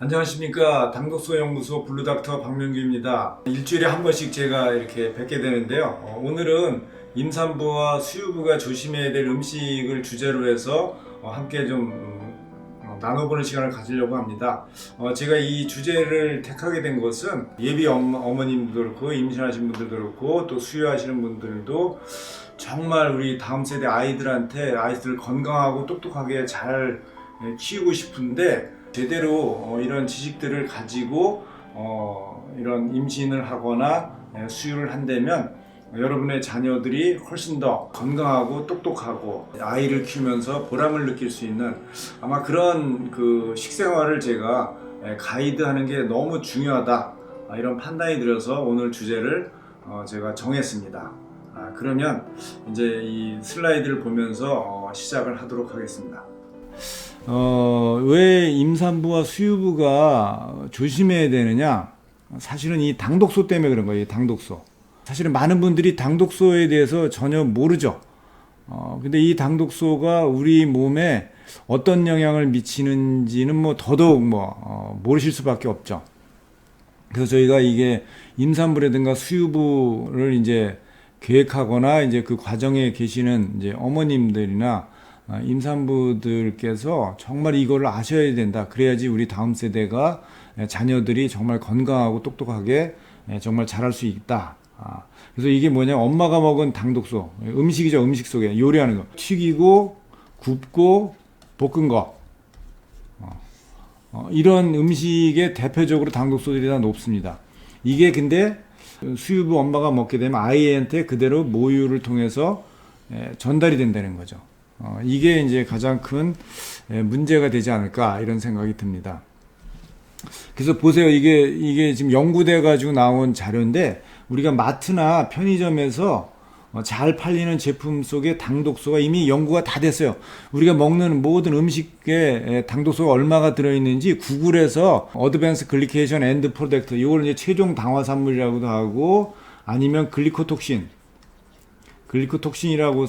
안녕하십니까. 당독소 연구소 블루닥터 박명규입니다. 일주일에 한 번씩 제가 이렇게 뵙게 되는데요. 오늘은 임산부와 수유부가 조심해야 될 음식을 주제로 해서 함께 좀 나눠보는 시간을 가지려고 합니다. 제가 이 주제를 택하게 된 것은 예비 어머님도 그렇고 임신하신 분들도 그렇고 또 수유하시는 분들도 정말 우리 다음 세대 아이들을 건강하고 똑똑하게 잘 키우고 싶은데 제대로 이런 지식들을 가지고 이런 임신을 하거나 수유를 한다면 여러분의 자녀들이 훨씬 더 건강하고 똑똑하고 아이를 키우면서 보람을 느낄 수 있는 아마 그런 그 식생활을 제가 가이드하는 게 너무 중요하다, 이런 판단이 들어서 오늘 주제를 제가 정했습니다. 그러면 이제 이 슬라이드를 보면서 시작을 하도록 하겠습니다. 왜 임산부와 수유부가 조심해야 되느냐? 사실은 이 당독소 때문에 그런 거예요. 당독소. 사실은 많은 분들이 당독소에 대해서 전혀 모르죠. 근데 이 당독소가 우리 몸에 어떤 영향을 미치는지는 뭐 더더욱 모르실 수밖에 없죠. 그래서 저희가 이게 임산부라든가 수유부를 이제 계획하거나 이제 그 과정에 계시는 이제 어머님들이나 임산부들께서 정말 이거를 아셔야 된다. 그래야지 우리 다음 세대가 자녀들이 정말 건강하고 똑똑하게 정말 자랄 수 있다. 그래서 이게 뭐냐, 엄마가 먹은 당독소, 음식이죠. 음식 속에 요리하는 거, 튀기고 굽고 볶은 거, 이런 음식에 대표적으로 당독소들이 다 높습니다. 이게 근데 수유부 엄마가 먹게 되면 아이한테 그대로 모유를 통해서 전달이 된다는 거죠. 이게 이제 가장 큰 문제가 되지 않을까, 이런 생각이 듭니다. 그래서 보세요. 이게 지금 연구돼 가지고 나온 자료인데, 우리가 마트나 편의점에서 잘 팔리는 제품 속에 당독소가 이미 연구가 다 됐어요. 우리가 먹는 모든 음식에 당독소가 얼마가 들어있는지 구글에서 어드밴스 글리케이션 앤드 프로덕트, 이걸 이제 최종 당화산물이라고도 하고, 아니면 글리코톡신이라고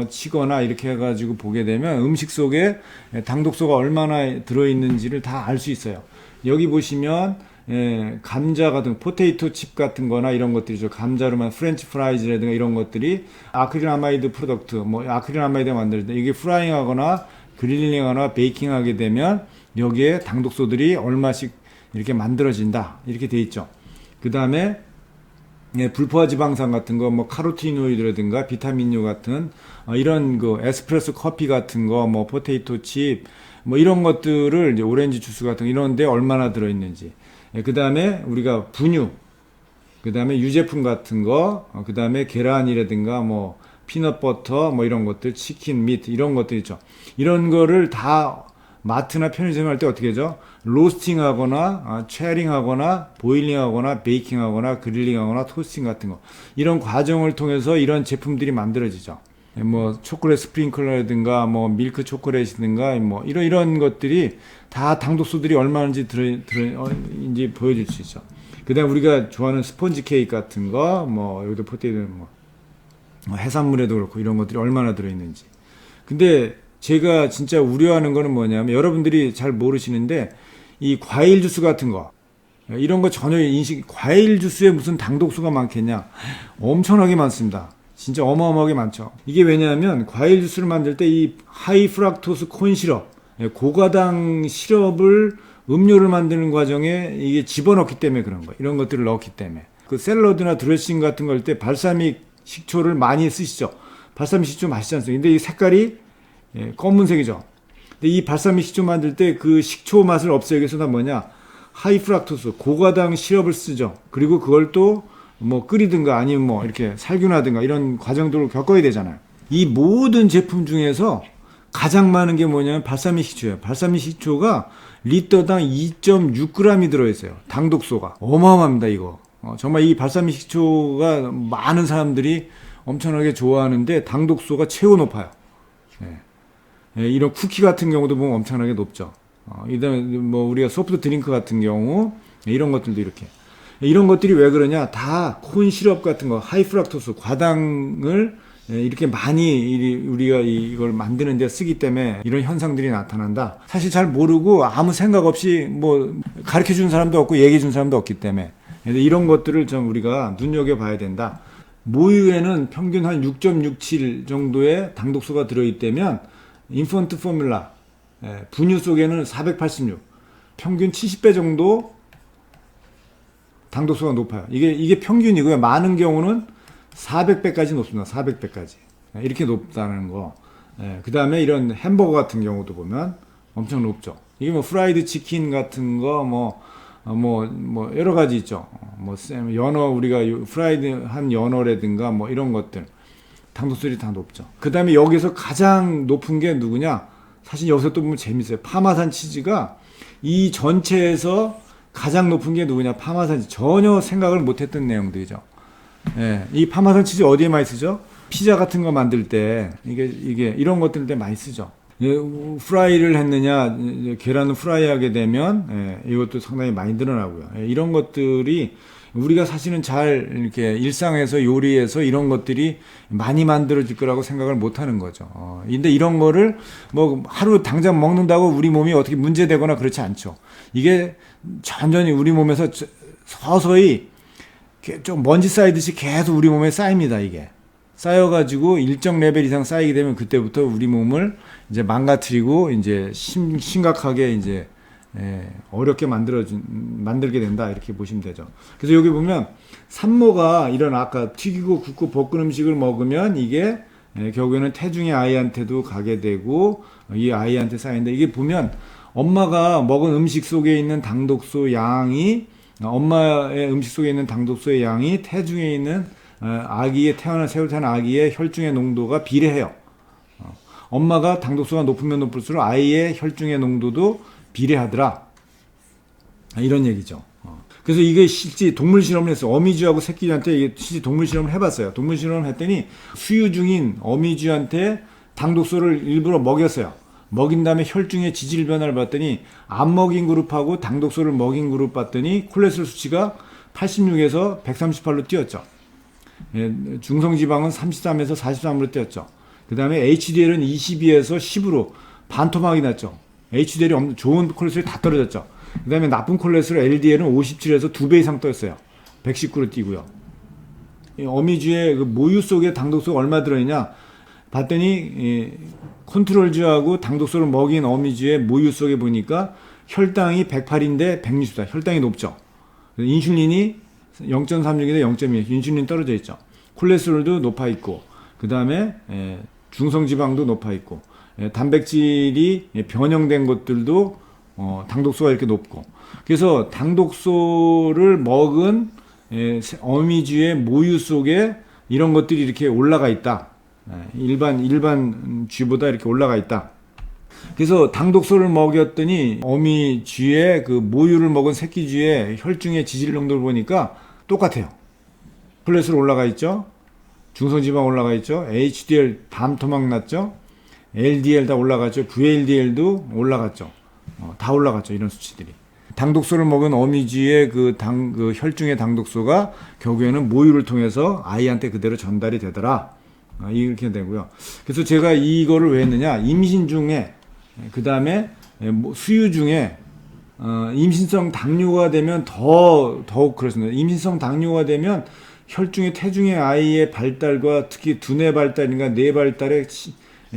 치거나 이렇게 해가지고 보게 되면 음식 속에 당독소가 얼마나 들어있는지를 다 알 수 있어요. 여기 보시면 감자 같은 포테이토 칩 같은 거나 이런 것들이죠. 감자로만 프렌치 프라이즈라든가 이런 것들이 아크릴아마이드 프로덕트, 아크릴아마이드가 만들어진다. 이게 프라잉 하거나 그릴링 하거나 베이킹 하게 되면 여기에 당독소들이 얼마씩 이렇게 만들어진다, 이렇게 돼 있죠. 그 다음에 불포화 지방산 같은 거, 카로티노이드라든가 비타민류 같은 이런 그 에스프레소 커피 같은 거, 포테이토 칩, 이런 것들을 이제 오렌지 주스 같은 거 이런데 얼마나 들어있는지. 그 다음에 우리가 분유, 그 다음에 유제품 같은 거, 그 다음에 계란이라든가 피넛버터, 이런 것들, 치킨, 미트 이런 것들 있죠. 이런 거를 다 마트나 편의점 할 때 어떻게 하죠? 로스팅 하거나 체링 하거나 보일링 하거나 베이킹 하거나 그릴링 하거나 토스팅 같은 거, 이런 과정을 통해서 이런 제품들이 만들어지죠. 초콜릿 스프링클러라든가 밀크 초콜릿이든가 이런 것들이 다 당독소들이 얼마인지 이제 보여줄 수 있죠. 그다음 우리가 좋아하는 스펀지 케이크 같은 거, 여기도 포테이토, 해산물에도 그렇고 이런 것들이 얼마나 들어있는지. 근데 제가 진짜 우려하는 거는 뭐냐면, 여러분들이 잘 모르시는데 이 과일 주스 같은 거, 이런 거 전혀 과일 주스에 무슨 당독소가 많겠냐? 엄청나게 많습니다. 진짜 어마어마하게 많죠. 이게 왜냐하면 과일 주스를 만들 때 이 하이 프락토스 콘 시럽, 고가당 시럽을 음료를 만드는 과정에 이게 집어넣기 때문에 그런 거예요. 이런 것들을 넣기 때문에. 그 샐러드나 드레싱 같은 거 할 때 발사믹 식초를 많이 쓰시죠. 발사믹 식초 맛있지 않습니까? 근데 이 색깔이 검은색이죠. 근데 이 발사믹 식초 만들 때 그 식초 맛을 없애기 위해서 뭐냐, 하이 프락토스 고가당 시럽을 쓰죠. 그리고 그걸 또 끓이든가 아니면 이렇게 살균하든가 이런 과정들을 겪어야 되잖아요. 이 모든 제품 중에서 가장 많은 게 뭐냐면 발사믹 식초예요. 발사믹 식초가 리터당 2.6g이 들어있어요. 당독소가 어마어마합니다. 이거 정말 이 발사믹 식초가 많은 사람들이 엄청나게 좋아하는데 당독소가 최고 높아요. 이런 쿠키 같은 경우도 보면 엄청나게 높죠. 우리가 소프트 드링크 같은 경우 이런 것들도 이런 것들이 왜 그러냐, 다 콘 시럽 같은 거, 하이 프락토스 과당을 이렇게 많이 우리가 이걸 만드는 데 쓰기 때문에 이런 현상들이 나타난다. 사실 잘 모르고 아무 생각 없이 뭐 가르쳐 준 사람도 없고 얘기해 준 사람도 없기 때문에 이런 것들을 좀 우리가 눈여겨봐야 된다. 모유에는 평균 한 6.67 정도의 당독소가 들어있다면 인펀트 포뮬라 분유 속에는 486 평균 70배 정도 당독소가 높아요. 이게 평균이고요. 많은 경우는 400배까지 높습니다. 400배까지. 이렇게 높다는 거. 그 다음에 이런 햄버거 같은 경우도 보면 엄청 높죠. 이게 뭐 프라이드 치킨 같은 거, 뭐 여러 가지 있죠. 뭐 연어, 우리가 프라이드 한 연어라든가 뭐 이런 것들. 당독소들이 다 높죠. 그 다음에 여기서 가장 높은 게 누구냐? 사실 여기서 또 보면 재밌어요. 파마산 치즈가 이 전체에서 가장 높은 게 누구냐? 파마산 치즈. 전혀 생각을 못했던 내용들이죠. 이 파마산 치즈 어디에 많이 쓰죠? 피자 같은 거 만들 때 이게 이런 것들 때 많이 쓰죠. 프라이를 했느냐, 계란을 프라이하게 되면 이것도 상당히 많이 늘어나고요. 이런 것들이 우리가 사실은 잘 이렇게 일상에서 요리에서 이런 것들이 많이 만들어질 거라고 생각을 못 하는 거죠. 근데 이런 거를 뭐 하루 당장 먹는다고 우리 몸이 어떻게 문제되거나 그렇지 않죠. 이게 천천히 우리 몸에서 서서히 좀 먼지 쌓이듯이 계속 우리 몸에 쌓입니다, 이게. 쌓여가지고 일정 레벨 이상 쌓이게 되면 그때부터 우리 몸을 이제 망가뜨리고 이제 심각하게 이제 어렵게 만들게 된다, 이렇게 보시면 되죠. 그래서 여기 보면 산모가 이런 아까 튀기고 굽고 볶은 음식을 먹으면 이게 결국에는 태중의 아이한테도 가게 되고 이 아이한테 쌓이는데, 이게 보면 엄마가 먹은 음식 속에 있는 당독소 양이, 엄마의 음식 속에 있는 당독소의 양이 태중에 있는 아기의 새로 태어난 아기의 혈중의 농도가 비례해요. 엄마가 당독소가 높으면 높을수록 아이의 혈중의 농도도 비례하더라, 이런 얘기죠. 그래서 이게 실제 동물 실험을 했어요. 어미쥐하고 새끼쥐한테 이게 실제 동물 실험을 해봤어요. 동물 실험을 했더니 수유 중인 어미쥐한테 당독소를 일부러 먹였어요. 먹인 다음에 혈중의 지질 변화를 봤더니 안 먹인 그룹하고 당독소를 먹인 그룹 봤더니 콜레스테롤 수치가 86에서 138로 뛰었죠. 중성지방은 33에서 43으로 뛰었죠. 그 다음에 HDL은 22에서 10으로 반토막이 났죠. HDL이 좋은 콜레스테롤이 다 떨어졌죠. 그 다음에 나쁜 콜레스테롤 LDL은 57에서 2배 이상 떠있어요. 119로 뛰고요. 어미쥐의 그 모유 속에 당독소가 얼마 들어있냐 봤더니 컨트롤주하고 당독소를 먹인 어미쥐의 모유 속에 보니까 혈당이 108인데 164, 혈당이 높죠. 인슐린이 0.36인데 0.2, 인슐린 떨어져 있죠. 콜레스테롤도 높아 있고, 그 다음에 중성지방도 높아 있고, 단백질이 변형된 것들도 당독소가 이렇게 높고, 그래서 당독소를 먹은 어미쥐의 모유 속에 이런 것들이 이렇게 올라가 있다. 일반 쥐보다 이렇게 올라가 있다. 그래서 당독소를 먹였더니 어미쥐의 그 모유를 먹은 새끼쥐의 혈중의 지질 농도를 보니까 똑같아요. 콜레스테롤 올라가 있죠. 중성지방 올라가 있죠. HDL 반토막 났죠. LDL 다 올라갔죠. VLDL도 올라갔죠. 다 올라갔죠. 이런 수치들이. 당독소를 먹은 어미쥐의 그 혈중의 당독소가 결국에는 모유를 통해서 아이한테 그대로 전달이 되더라. 이렇게 되고요. 그래서 제가 이거를 왜 했느냐. 임신 중에, 그 다음에 수유 중에, 임신성 당뇨가 되면 더욱 그렇습니다. 임신성 당뇨가 되면 혈중의 태중의 아이의 발달과 특히 두뇌 발달인가 뇌 발달에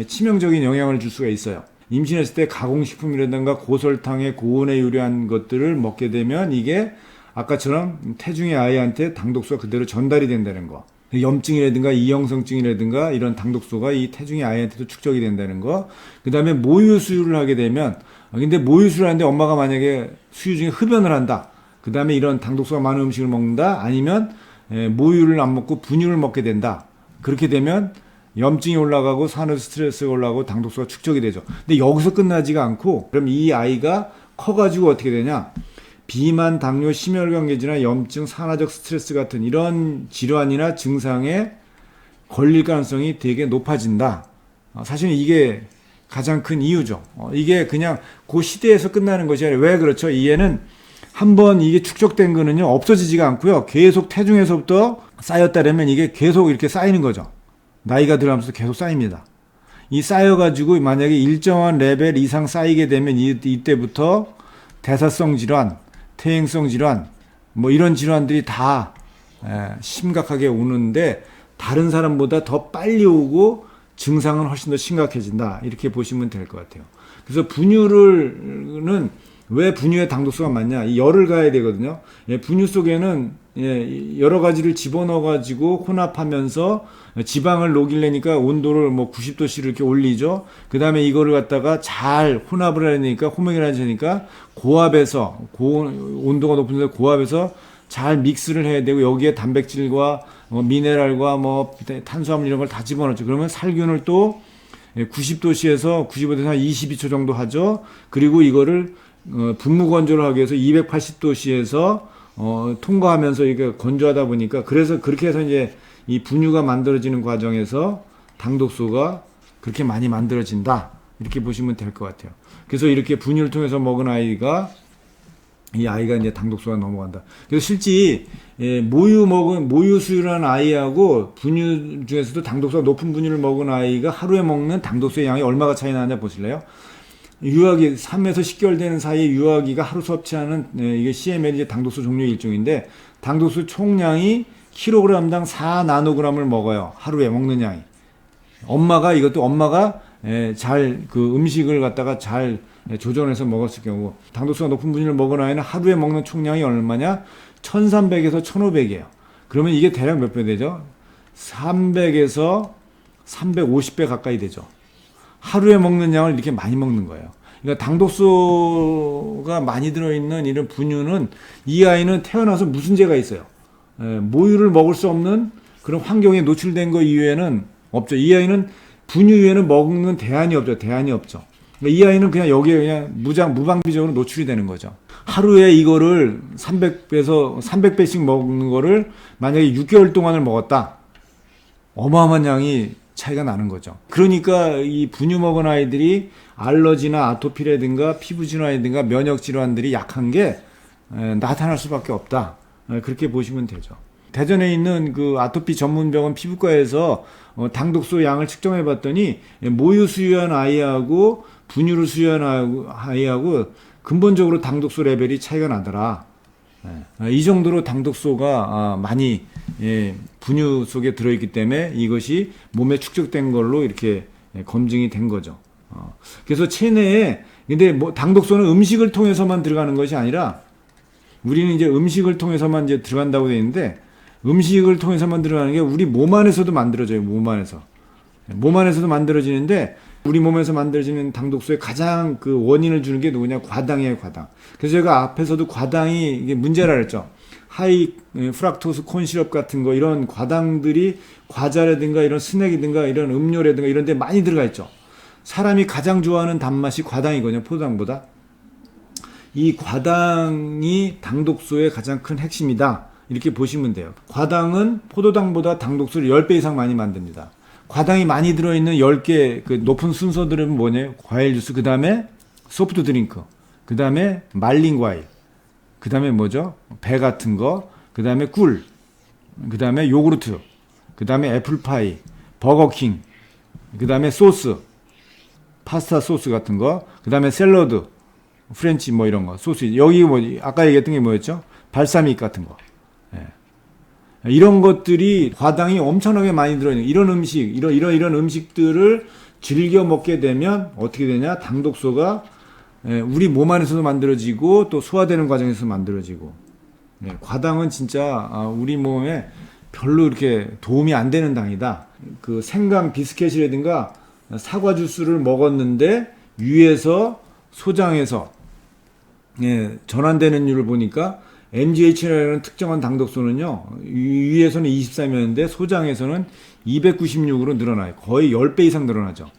치명적인 영향을 줄 수가 있어요. 임신했을 때 가공식품이라든가 고설탕에 고온에 요리한 것들을 먹게 되면 이게 아까처럼 태중의 아이한테 당독소가 그대로 전달이 된다는 거. 염증이라든가 이형성증이라든가 이런 당독소가 이 태중의 아이한테도 축적이 된다는 거. 그 다음에 모유 수유를 하게 되면, 근데 모유 수유를 하는데 엄마가 만약에 수유 중에 흡연을 한다. 그 다음에 이런 당독소가 많은 음식을 먹는다. 아니면 모유를 안 먹고 분유를 먹게 된다. 그렇게 되면 염증이 올라가고 산후 스트레스가 올라가고 당독소가 축적이 되죠. 근데 여기서 끝나지가 않고, 그럼 이 아이가 커가지고 어떻게 되냐? 비만, 당뇨, 심혈관계질환, 염증, 산화적 스트레스 같은 이런 질환이나 증상에 걸릴 가능성이 되게 높아진다. 사실은 이게 가장 큰 이유죠. 이게 그냥 그 시대에서 끝나는 것이 아니라, 왜 그렇죠? 이해는 한번 이게 축적된 거는요, 없어지지가 않고요. 계속 태중에서부터 쌓였다라면 이게 계속 이렇게 쌓이는 거죠. 나이가 들어가면서 계속 쌓입니다. 이 쌓여가지고 만약에 일정한 레벨 이상 쌓이게 되면 이때부터 대사성 질환, 퇴행성 질환, 뭐 이런 질환들이 다 심각하게 오는데 다른 사람보다 더 빨리 오고 증상은 훨씬 더 심각해진다. 이렇게 보시면 될 것 같아요. 그래서 분유는 왜 분유에 당독소가 많냐? 이 열을 가야 되거든요. 분유 속에는 여러 가지를 집어넣어가지고 혼합하면서 지방을 녹이려니까 온도를 뭐 90도씨로 이렇게 올리죠. 그 다음에 이거를 갖다가 잘 혼합을 해야 되니까, 호모게를 해야 되니까 고압에서, 온도가 높은 데서 고압에서 잘 믹스를 해야 되고, 여기에 단백질과 미네랄과 뭐 탄수화물 이런 걸 다 집어넣죠. 그러면 살균을 또 90도씨에서 95도에서 한 22초 정도 하죠. 그리고 이거를 분무 건조를 하기 위해서 280도씨에서 통과하면서 이게 건조하다 보니까, 그래서 그렇게 해서 이제 이 분유가 만들어지는 과정에서 당독소가 그렇게 많이 만들어진다. 이렇게 보시면 될 것 같아요. 그래서 이렇게 분유를 통해서 먹은 아이가, 이 아이가 이제 당독소가 넘어간다. 그래서 실제 모유 수유한 아이하고 분유 중에서도 당독소가 높은 분유를 먹은 아이가 하루에 먹는 당독소의 양이 얼마가 차이 나느냐 보실래요? 유아기 3에서 10개월 되는 사이에 유아기가 하루 섭취하는 이게 CML 이제 당독소 종류 일종인데, 당독소 총량이 킬로그램당 4나노그램을 먹어요. 하루에 먹는 양이. 엄마가 잘 그 음식을 갖다가 잘 조정해서 먹었을 경우, 당독소가 높은 분유를 먹은 아이는 하루에 먹는 총량이 얼마냐? 1300에서 1500이에요. 그러면 이게 대략 몇 배 되죠? 300에서 350배 가까이 되죠. 하루에 먹는 양을 이렇게 많이 먹는 거예요. 그러니까 당독소가 많이 들어있는 이런 분유는, 이 아이는 태어나서 무슨 죄가 있어요? 모유를 먹을 수 없는 그런 환경에 노출된 거 이외에는 없죠. 이 아이는 분유 이외에는 먹는 대안이 없죠. 그러니까 이 아이는 그냥 여기에 그냥 무방비적으로 노출이 되는 거죠. 하루에 이거를 300배씩 먹는 거를 만약에 6개월 동안을 먹었다. 어마어마한 양이 차이가 나는 거죠. 그러니까 이 분유 먹은 아이들이 알러지나 아토피라든가 피부 질환이든가 면역 질환들이 약한 게 나타날 수밖에 없다. 그렇게 보시면 되죠. 대전에 있는 그 아토피 전문병원 피부과에서 당독소 양을 측정해 봤더니 모유 수유한 아이하고 분유를 수유한 아이하고 근본적으로 당독소 레벨이 차이가 나더라. 이 정도로 당독소가 많이 분유 속에 들어있기 때문에 이것이 몸에 축적된 걸로 이렇게 검증이 된 거죠. 그래서 체내에, 근데 뭐 당독소는 음식을 통해서만 들어가는 것이 아니라, 우리는 이제 음식을 통해서만 이제 들어간다고 되어 있는데, 음식을 통해서만 들어가는 게 우리 몸 안에서도 만들어져요. 몸 안에서도 만들어지는데, 우리 몸에서 만들어지는 당독소의 가장 그 원인을 주는 게 누구냐? 과당이에요, 과당. 그래서 제가 앞에서도 과당이 이게 문제라 그랬죠. 하이 프락토스 콘 시럽 같은 거, 이런 과당들이 과자라든가 이런 스낵이든가 이런 음료라든가 이런 데 많이 들어가 있죠. 사람이 가장 좋아하는 단맛이 과당이거든요, 포도당보다. 이 과당이 당독소의 가장 큰 핵심이다. 이렇게 보시면 돼요. 과당은 포도당보다 당독소를 10배 이상 많이 만듭니다. 과당이 많이 들어있는 10개 그 높은 순서들은 뭐냐면, 과일 주스, 그 다음에 소프트 드링크, 그 다음에 말린 과일, 그 다음에 뭐죠? 배 같은 거, 그 다음에 꿀, 그 다음에 요구르트, 그 다음에 애플파이, 버거킹, 그 다음에 소스, 파스타 소스 같은 거, 그 다음에 샐러드, 프렌치 뭐 이런 거, 소스. 여기 뭐, 아까 얘기했던 게 뭐였죠? 발사믹 같은 거. 이런 것들이 과당이 엄청나게 많이 들어있는 이런 음식, 이런 음식들을 즐겨 먹게 되면 어떻게 되냐? 당독소가 우리 몸 안에서도 만들어지고 또 소화되는 과정에서 만들어지고. 과당은 진짜 우리 몸에 별로 이렇게 도움이 안 되는 당이다. 그 생강 비스켓이라든가 사과 주스를 먹었는데 위에서 소장에서 전환되는 율을 보니까 MGH라는 특정한 당독소는요, 위에서는 23이었는데 소장에서는 296으로 늘어나요. 거의 10배 이상 늘어나죠.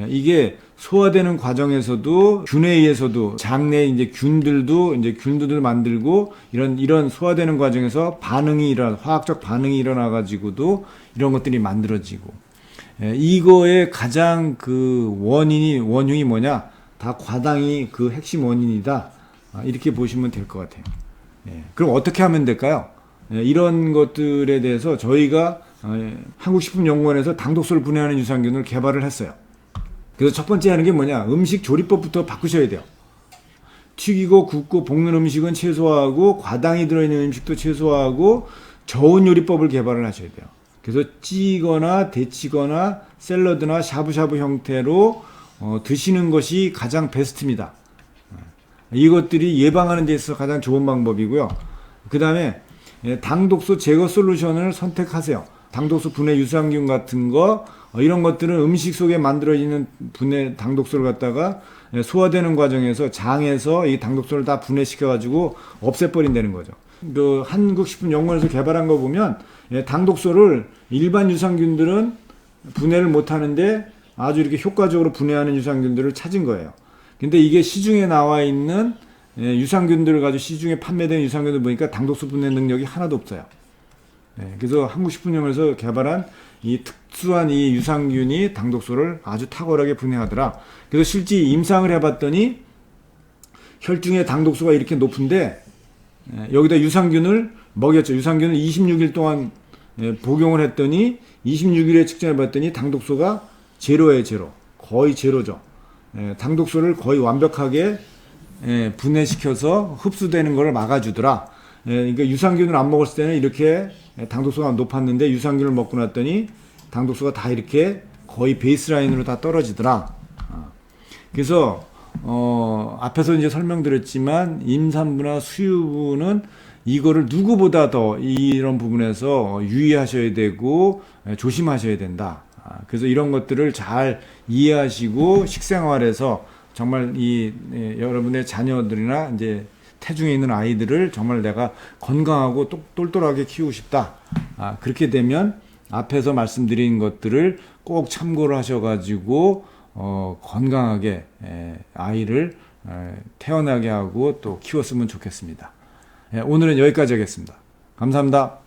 이게 소화되는 과정에서도 균에 의해서도 장내 이제 균들을 만들고 이런 소화되는 과정에서 화학적 반응이 일어나 가지고도 이런 것들이 만들어지고, 이거의 가장 그 원흉이 뭐냐? 다 과당이 그 핵심 원인이다. 이렇게 보시면 될 것 같아요. 그럼 어떻게 하면 될까요? 이런 것들에 대해서 저희가 한국식품연구원에서 당독소를 분해하는 유산균을 개발을 했어요. 그래서 첫 번째 하는 게 뭐냐, 음식 조리법부터 바꾸셔야 돼요. 튀기고 굽고 볶는 음식은 최소화하고 과당이 들어있는 음식도 최소화하고 저온 요리법을 개발을 하셔야 돼요. 그래서 찌거나 데치거나 샐러드나 샤브샤브 형태로 드시는 것이 가장 베스트입니다. 이것들이 예방하는 데 있어서 가장 좋은 방법이고요. 그 다음에 당독소 제거 솔루션을 선택하세요. 당독소 분해 유산균 같은 거, 이런 것들은 음식 속에 만들어지는 분해 당독소를 갖다가 소화되는 과정에서 장에서 이 당독소를 다 분해시켜 가지고 없애버린다는 거죠. 그 한국식품연구원에서 개발한 거 보면 당독소를 일반 유산균들은 분해를 못 하는데 아주 이렇게 효과적으로 분해하는 유산균들을 찾은 거예요. 근데 이게 시중에 나와 있는 유산균들을 가지고 시중에 판매되는 유산균들 보니까 당독소 분해 능력이 하나도 없어요. 그래서 한국식품연구원에서 개발한 이 특수한 이 유산균이 당독소를 아주 탁월하게 분해하더라. 그래서 실제 임상을 해봤더니 혈중의 당독소가 이렇게 높은데 여기다 유산균을 먹였죠. 유산균을 26일 동안 복용을 했더니 26일에 측정해봤더니 당독소가 제로예요. 제로. 거의 제로죠. 당독소를 거의 완벽하게 분해시켜서 흡수되는 것을 막아주더라. 그러니까 유산균을 안 먹었을 때는 이렇게 당독소가 높았는데 유산균을 먹고 났더니 당독소가 다 이렇게 거의 베이스라인으로 다 떨어지더라. 그래서 앞에서 이제 설명드렸지만 임산부나 수유부는 이거를 누구보다 더 이런 부분에서 유의하셔야 되고 조심하셔야 된다. 그래서 이런 것들을 잘 이해하시고 식생활에서 정말 여러분의 자녀들이나 이제 태중에 있는 아이들을 정말 내가 건강하고 똘똘하게 키우고 싶다. 그렇게 되면 앞에서 말씀드린 것들을 꼭 참고를 하셔가지고 건강하게 아이를 태어나게 하고 또 키웠으면 좋겠습니다. 오늘은 여기까지 하겠습니다. 감사합니다.